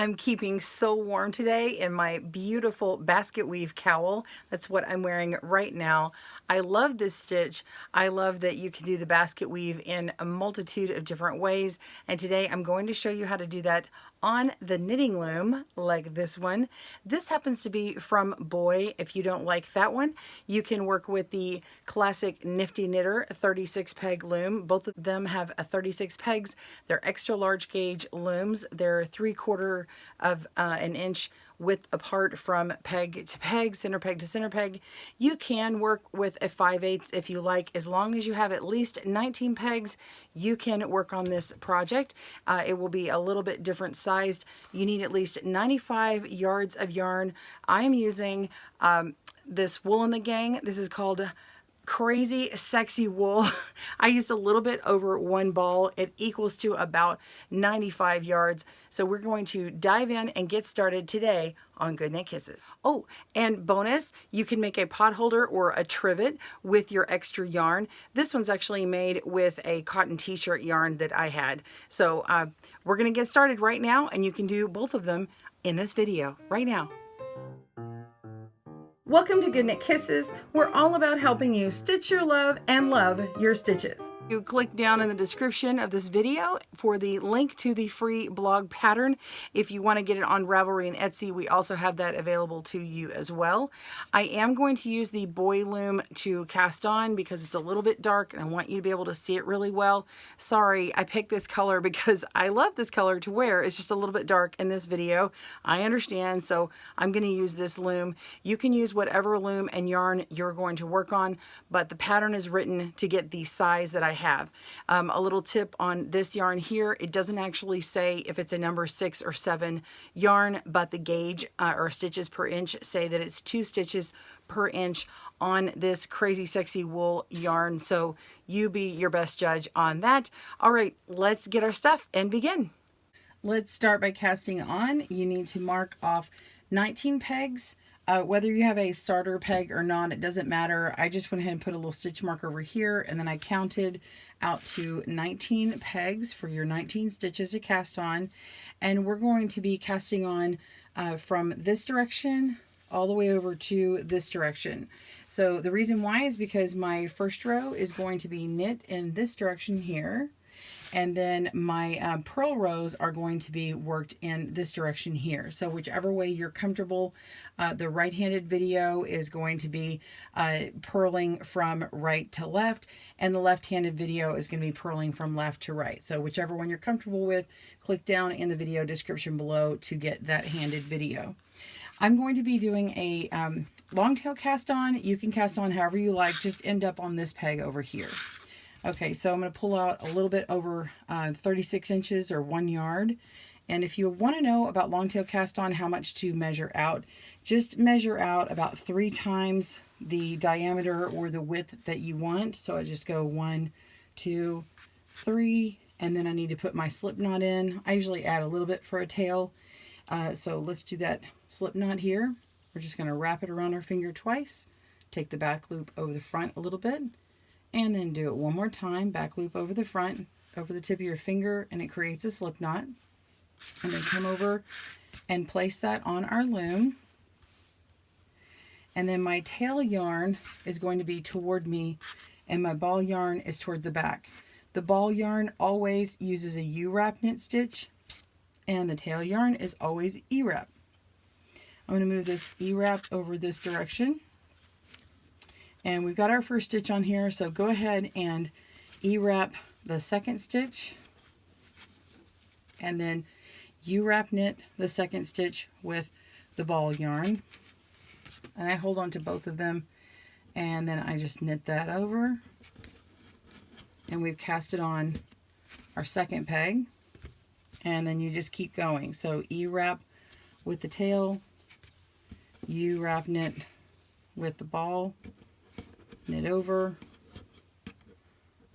I'm keeping so warm today in my beautiful basket weave cowl. That's what I'm wearing right now. I love this stitch. I love that you can do the basket weave in a multitude of different ways. And today I'm going to show you how to do that on the knitting loom like this one. This happens to be from Boy. If you don't like that one, you can work with the classic Nifty Knitter 36 peg loom. Both of them have a 36 pegs. They're extra large gauge looms. They're 3/4 of an inch width apart from peg to peg, center peg to center peg. You can work with a 5/8 if you like. As long as you have at least 19 pegs, you can work on this project. It will be a little bit different sized. You need at least 95 yards of yarn. I am using this Wool and the Gang. This is called Crazy Sexy Wool. I used a little bit over 1 ball. It equals to about 95 yards. So we're going to dive in and get started today on Good Knit Kisses. Oh, and bonus, you can make a pot holder or a trivet with your extra yarn. This one's actually made with a cotton t-shirt yarn that I had. So we're gonna get started right now, and you can do both of them in this video right now. Welcome to Good Knit Kisses. We're all about helping you stitch your love and love your stitches. You click down in the description of this video for the link to the free blog pattern. If you want to get it on Ravelry and Etsy, we also have that available to you as well. I am going to use the Boy loom to cast on because it's a little bit dark and I want you to be able to see it really well. Sorry, I picked this color because I love this color to wear. It's just a little bit dark in this video. I understand, so I'm going to use this loom. You can use whatever loom and yarn you're going to work on, but the pattern is written to get the size that I have. A little tip on this yarn here, it doesn't actually say if it's a number 6 or 7 yarn, but the gauge or stitches per inch say that it's 2 stitches per inch on this Crazy Sexy Wool yarn. So you be your best judge on that. All right, let's get our stuff and begin. Let's start by casting on. You need to mark off 19 pegs. Whether you have a starter peg or not, it doesn't matter. I just went ahead and put a little stitch mark over here, and then I counted out to 19 pegs for your 19 stitches to cast on. And we're going to be casting on from this direction all the way over to this direction. So the reason why is because my first row is going to be knit in this direction here. And then my purl rows are going to be worked in this direction here. So whichever way you're comfortable, the right-handed video is going to be purling from right to left, and the left-handed video is going to be purling from left to right. So whichever one you're comfortable with, click down in the video description below to get that handed video. I'm going to be doing a long tail cast on. You can cast on however you like, just end up on this peg over here. Okay, so I'm going to pull out a little bit over 36 inches or 1 yard. And if you want to know about long tail cast on, how much to measure out, just measure out about 3 times the diameter or the width that you want. So I just go 1, 2, 3, and then I need to put my slip knot in. I usually add a little bit for a tail. So let's do that slip knot here. We're just going to wrap it around our finger twice, take the back loop over the front a little bit, and then do it one more time, back loop over the front, over the tip of your finger, and it creates a slip knot. And then come over and place that on our loom. And then my tail yarn is going to be toward me, and my ball yarn is toward the back. The ball yarn always uses a U-wrap knit stitch, and the tail yarn is always E-wrap. I'm going to move this E-wrap over this direction. And we've got our first stitch on here, so go ahead and E-wrap the second stitch, and then U-wrap knit the second stitch with the ball yarn. And I hold on to both of them, and then I just knit that over, and we've casted on our second peg, and then you just keep going. So E-wrap with the tail, U-wrap knit with the ball, knit over,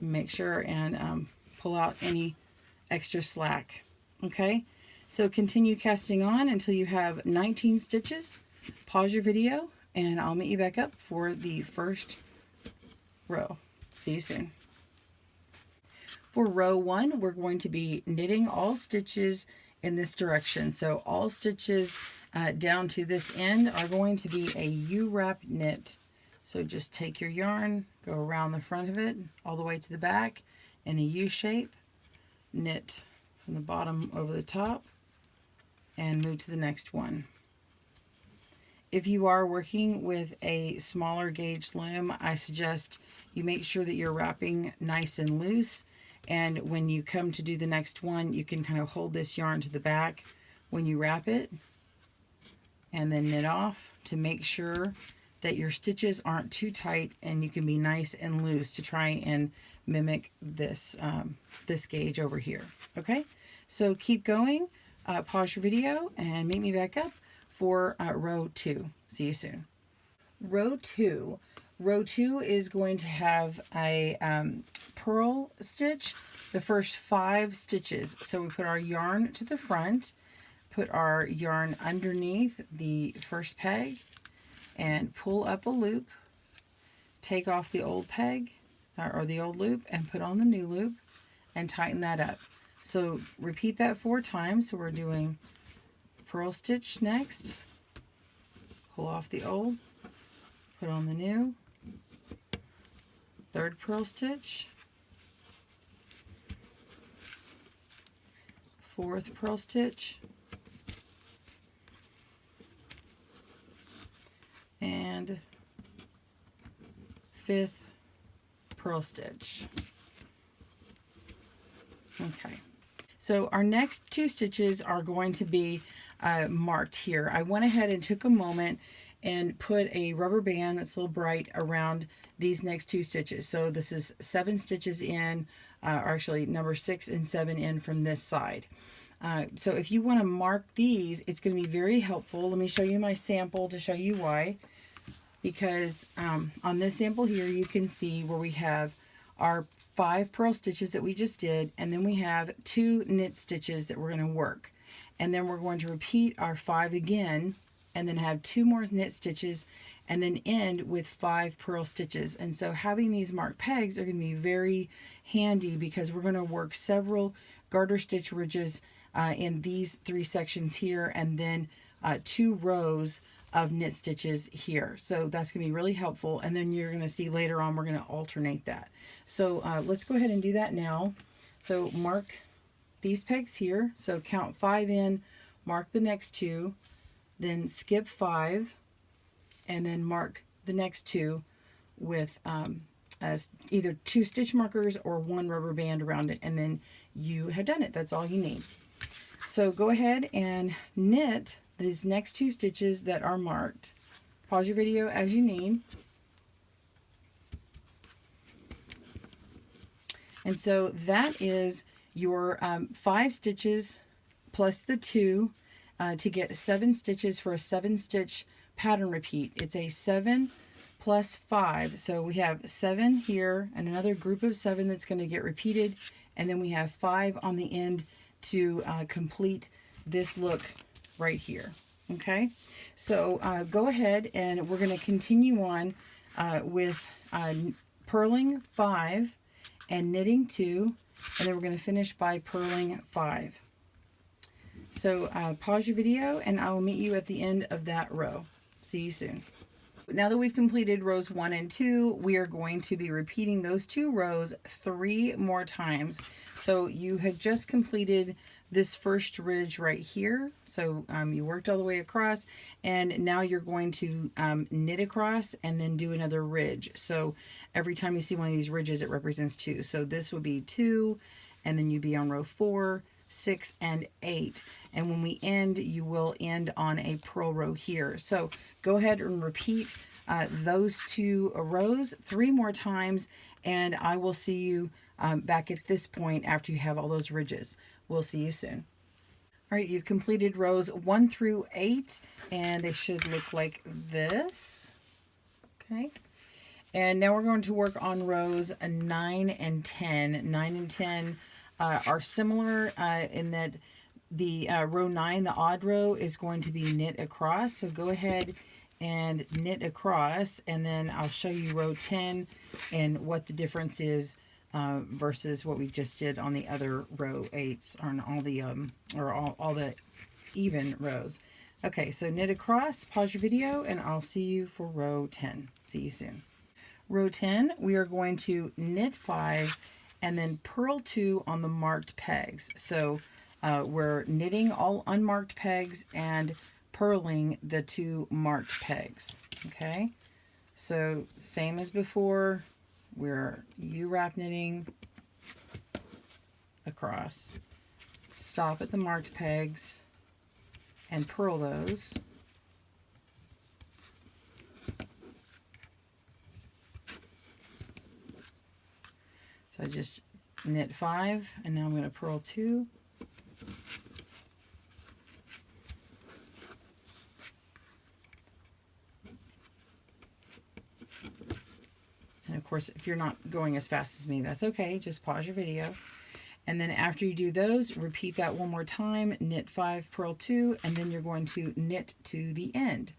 make sure and pull out any extra slack. Okay, so continue casting on until you have 19 stitches. Pause your video and I'll meet you back up for the first row. See you soon. For row 1, we're going to be knitting all stitches in this direction. So all stitches down to this end are going to be a U-wrap knit. So just take your yarn, go around the front of it, all the way to the back in a U shape, knit from the bottom over the top, and move to the next one. If you are working with a smaller gauge loom, I suggest you make sure that you're wrapping nice and loose, and when you come to do the next one, you can kind of hold this yarn to the back when you wrap it, and then knit off to make sure that your stitches aren't too tight, and you can be nice and loose to try and mimic this, this gauge over here. Okay, so keep going, pause your video, and meet me back up for row 2. See you soon. Row 2. Row 2 is going to have a purl stitch, the first 5 stitches. So we put our yarn to the front, put our yarn underneath the first peg, and pull up a loop, take off the old peg or the old loop and put on the new loop and tighten that up. So repeat that 4 times. So we're doing purl stitch next, pull off the old, put on the new, third purl stitch, fourth purl stitch, and fifth purl stitch. Okay, so our next 2 stitches are going to be marked here. I went ahead and took a moment and put a rubber band that's a little bright around these next 2 stitches. So this is 7 stitches in, or actually number 6 and 7 in from this side. So if you want to mark these, it's going to be very helpful. Let me show you my sample to show you why. Because on this sample here, you can see where we have our 5 purl stitches that we just did, and then we have 2 knit stitches that we're going to work. And then we're going to repeat our 5 again, and then have 2 more knit stitches, and then end with 5 purl stitches. And so having these marked pegs are going to be very handy, because we're going to work several garter stitch ridges in these 3 sections here, and then 2 rows of knit stitches here. So that's going to be really helpful, and then you're going to see later on we're going to alternate that. So let's go ahead and do that now. So mark these pegs here, so count 5 in, mark the next 2, then skip 5, and then mark the next 2 with as either 2 stitch markers or 1 rubber band around it, and then you have done it. That's all you need. So go ahead and knit these next 2 stitches that are marked. Pause your video as you need. And so that is your 5 stitches plus the 2 to get 7 stitches for a 7-stitch pattern repeat. It's a 7 plus 5. So we have 7 here and another group of 7 that's going to get repeated, and then we have 5 on the end to complete this look right here. Okay, so go ahead and we're going to continue on with purling 5 and knitting 2, and then we're going to finish by purling 5. So pause your video and I will meet you at the end of that row. See you soon. Now that we've completed rows 1 and 2, we are going to be repeating those 2 rows 3 more times. So you have just completed this first ridge right here. So you worked all the way across, and now you're going to knit across and then do another ridge. So every time you see one of these ridges, it represents 2. So this would be 2, and then you'd be on row 4, 6, and 8. And when we end, you will end on a purl row here. So go ahead and repeat those 2 rows 3 more times, and I will see you back at this point after you have all those ridges. We'll see you soon. All right, you've completed rows 1 through 8, and they should look like this. Okay. And now we're going to work on rows 9 and 10. 9 and 10 are similar in that the row 9, the odd row, is going to be knit across. So go ahead and knit across, and then I'll show you row 10 and what the difference is versus what we just did on the other row 8s, or on all the all the even rows. Okay, so knit across, pause your video, and I'll see you for row 10. See you soon. Row 10, we are going to knit 5 and then purl 2 on the marked pegs. So we're knitting all unmarked pegs and purling the 2 marked pegs. Okay, so same as before, we're U-wrap knitting across, stop at the marked pegs, and purl those. So I just knit 5, and now I'm going to purl 2. And of course, if you're not going as fast as me, that's okay. Just pause your video. And then after you do those, repeat that one more time, knit 5, purl 2, and then you're going to knit to the end.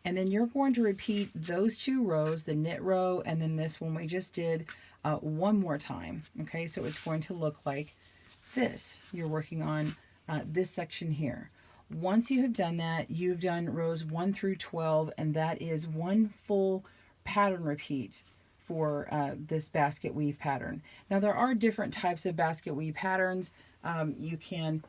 And then you're going to repeat those 2 rows, the knit row and then this one we just did, one more time. Okay, so it's going to look like this. You're working on this section here. Once you have done that, you've done rows 1 through 12, and that is one full pattern repeat for this basket weave pattern. Now there are different types of basket weave patterns. You can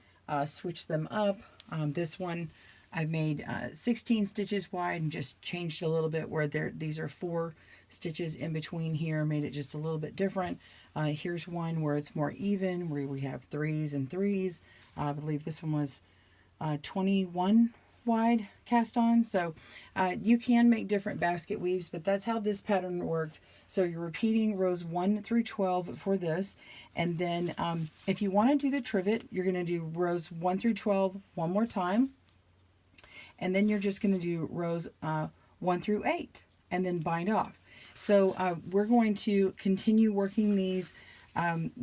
switch them up. This one I've made 16 stitches wide and just changed a little bit where these are 4 stitches in between here, made it just a little bit different. Here's one where it's more even, where we have 3s and 3s. I believe this one was 21 wide cast on. So you can make different basket weaves, but that's how this pattern worked. So you're repeating rows 1 through 12 for this, and then if you want to do the trivet, you're going to do rows 1 through 12 one more time, and then you're just going to do rows 1 through 8 and then bind off. So we're going to continue working these.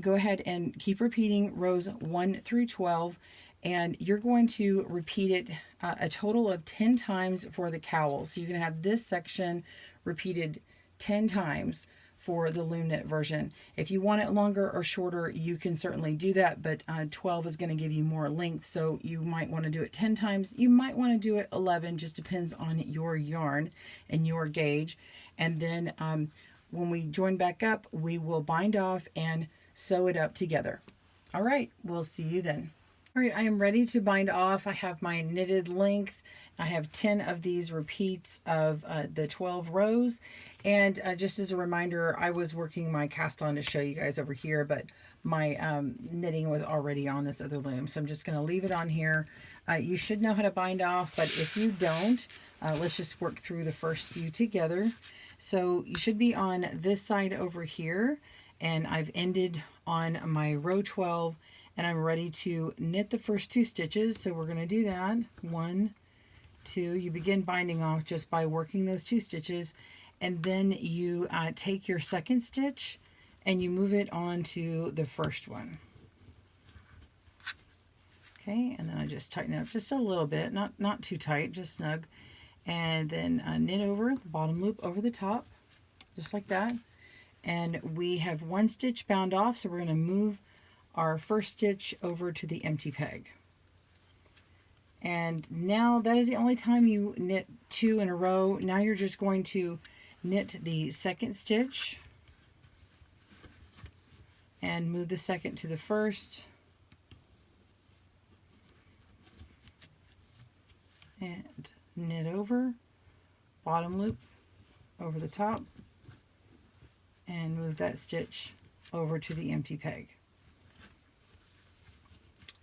Go ahead and keep repeating rows 1 through 12, and you're going to repeat it a total of 10 times for the cowl. So you're going to have this section repeated 10 times for the loom knit version. If you want it longer or shorter, you can certainly do that, but 12 is going to give you more length, so you might want to do it 10 times. You might want to do it 11, just depends on your yarn and your gauge. And then when we join back up, we will bind off and sew it up together. All right, we'll see you then. All right, I am ready to bind off. I have my knitted length. I have 10 of these repeats of the 12 rows. And just as a reminder, I was working my cast on to show you guys over here, but my knitting was already on this other loom. So I'm just going to leave it on here. You should know how to bind off, but if you don't, let's just work through the first few together. So you should be on this side over here, and I've ended on my row 12, and I'm ready to knit the first 2 stitches. So we're going to do that. 1, 2. You begin binding off just by working those 2 stitches, and then you take your second stitch and you move it onto the first one. Okay, and then I just tighten it up just a little bit, not too tight, just snug, and then knit over the bottom loop over the top, just like that. And we have 1 stitch bound off, so we're going to move our first stitch over to the empty peg. And now that is the only time you knit 2 in a row. Now you're just going to knit the second stitch and move the second to the first, and knit over, bottom loop over the top, and move that stitch over to the empty peg.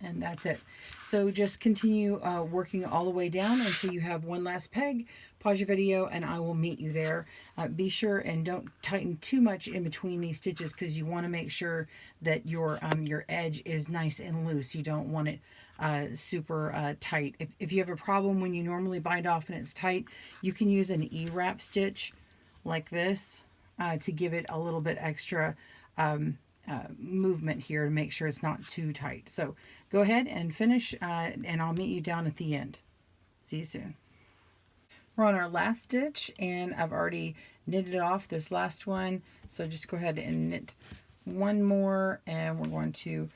And that's it. So just continue working all the way down until you have 1 last peg. Pause your video and I will meet you there. Be sure and don't tighten too much in between these stitches, because you want to make sure that your edge is nice and loose. You don't want it super tight. If you have a problem when you normally bind off and it's tight, you can use an E-wrap stitch like this to give it a little bit extra movement here to make sure it's not too tight. So go ahead and finish, and I'll meet you down at the end. See you soon. We're on our last stitch, and I've already knitted off this last one, so just go ahead and knit one more, and we're going to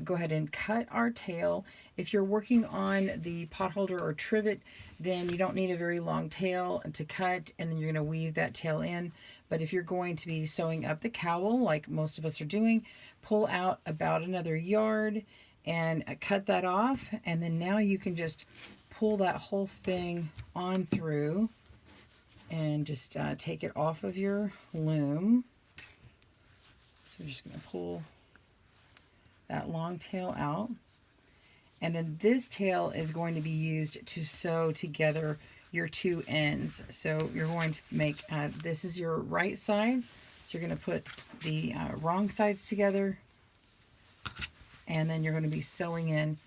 go ahead and cut our tail. If you're working on the potholder or trivet, then you don't need a very long tail to cut, and then you're going to weave that tail in. But if you're going to be sewing up the cowl, like most of us are doing, pull out about another yard and cut that off, and then now you can just pull that whole thing on through and just take it off of your loom. So we're just going to pull that long tail out. And then this tail is going to be used to sew together your two ends. So you're going to make, this is your right side. So you're going to put the wrong sides together. And then you're going to be sewing in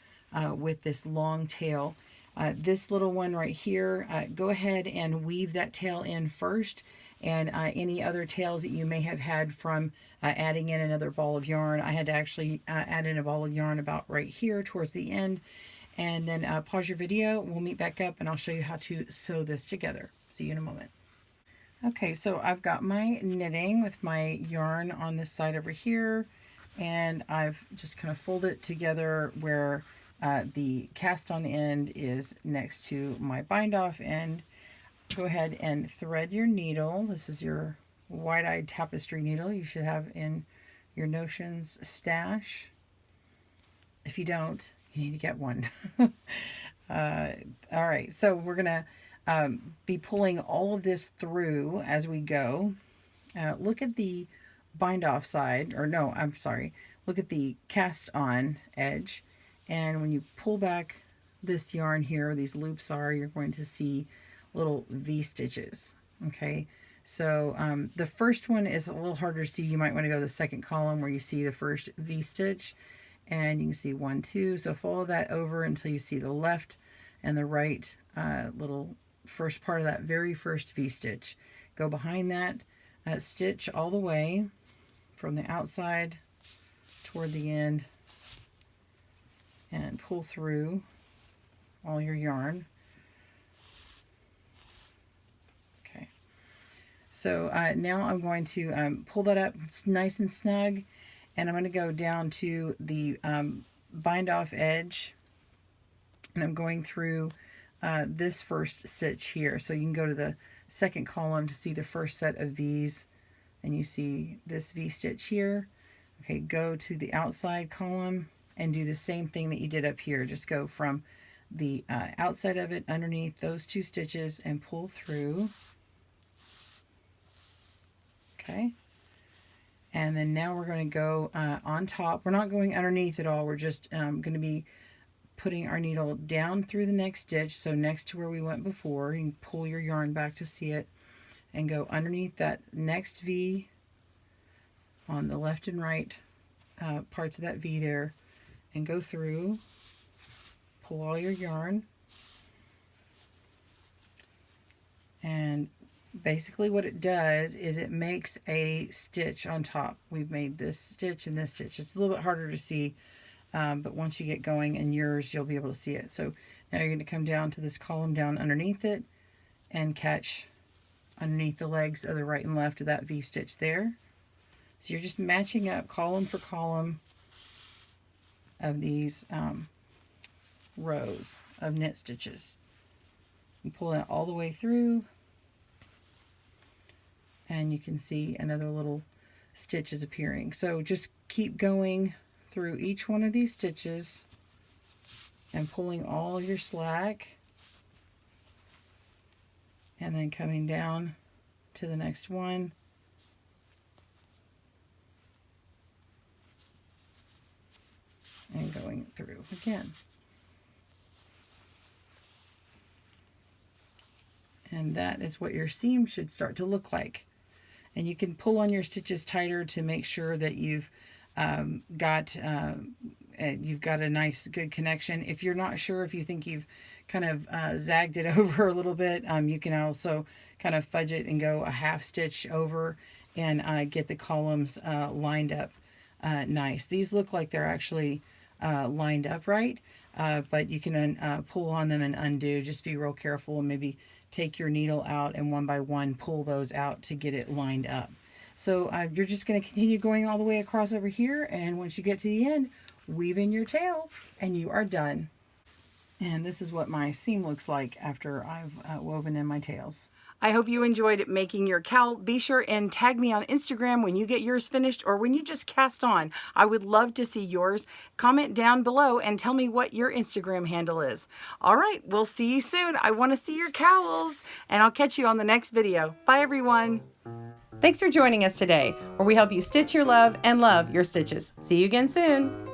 with this long tail. This little one right here, go ahead and weave that tail in first. And any other tails that you may have had from adding in another ball of yarn. I had to actually add in a ball of yarn about right here towards the end. And then pause your video, we'll meet back up and I'll show you how to sew this together. See you in a moment. Okay, so I've got my knitting with my yarn on this side over here, and I've just kind of folded it together where the cast on end is next to my bind off end. Go ahead and thread your needle. This is your wide-eyed tapestry needle you should have in your Notions stash. If you don't, you need to get one. All right, so we're going to be pulling all of this through as we go. Look at the bind off side, or no, I'm sorry. Look at the cast on edge. And when you pull back this yarn here, these loops are, you're going to see little V stitches. Okay, so the first one is a little harder to see. You might want to go to the second column where you see the first V stitch, and you can see 1, 2. So follow that over until you see the left and the right little first part of that very first V stitch. Go behind that stitch all the way from the outside toward the end and pull through all your yarn. Okay, so now I'm going to pull that up nice and snug, and I'm going to go down to the bind off edge, and I'm going through this first stitch here. So you can go to the second column to see the first set of V's, and you see this V stitch here. Okay, go to the outside column and do the same thing that you did up here. Just go from the outside of it underneath those 2 stitches and pull through. Okay, and then now we're going to go on top. We're not going underneath at all. We're just going to be putting our needle down through the next stitch, so next to where we went before. You can pull your yarn back to see it and go underneath that next V on the left and right parts of that V there, and go through, pull all your yarn, and basically what it does is it makes a stitch on top. We've made this stitch and this stitch. It's a little bit harder to see, but once you get going in yours, you'll be able to see it. So now you're going to come down to this column down underneath it and catch underneath the legs of the right and left of that V stitch there. So you're just matching up column for column of these rows of knit stitches. You pull it all the way through, and you can see another little stitch is appearing. So just keep going through each one of these stitches and pulling all your slack, and then coming down to the next one. And going through again. And that is what your seam should start to look like. And you can pull on your stitches tighter to make sure that you've got a nice good connection. If you're not sure, if you think you've kind of zagged it over a little bit, you can also kind of fudge it and go a half stitch over and get the columns lined up nice. These look like they're actually lined up right, but you can pull on them and undo. Just be real careful and maybe take your needle out and one by one pull those out to get it lined up. So you're just going to continue going all the way across over here, and once you get to the end, weave in your tail and you are done. And this is what my seam looks like after I've woven in my tails. I hope you enjoyed making your cowl. Be sure and tag me on Instagram when you get yours finished or when you just cast on. I would love to see yours. Comment down below and tell me what your Instagram handle is. All right, we'll see you soon. I want to see your cowls, and I'll catch you on the next video. Bye, everyone. Thanks for joining us today, where we help you stitch your love and love your stitches. See you again soon.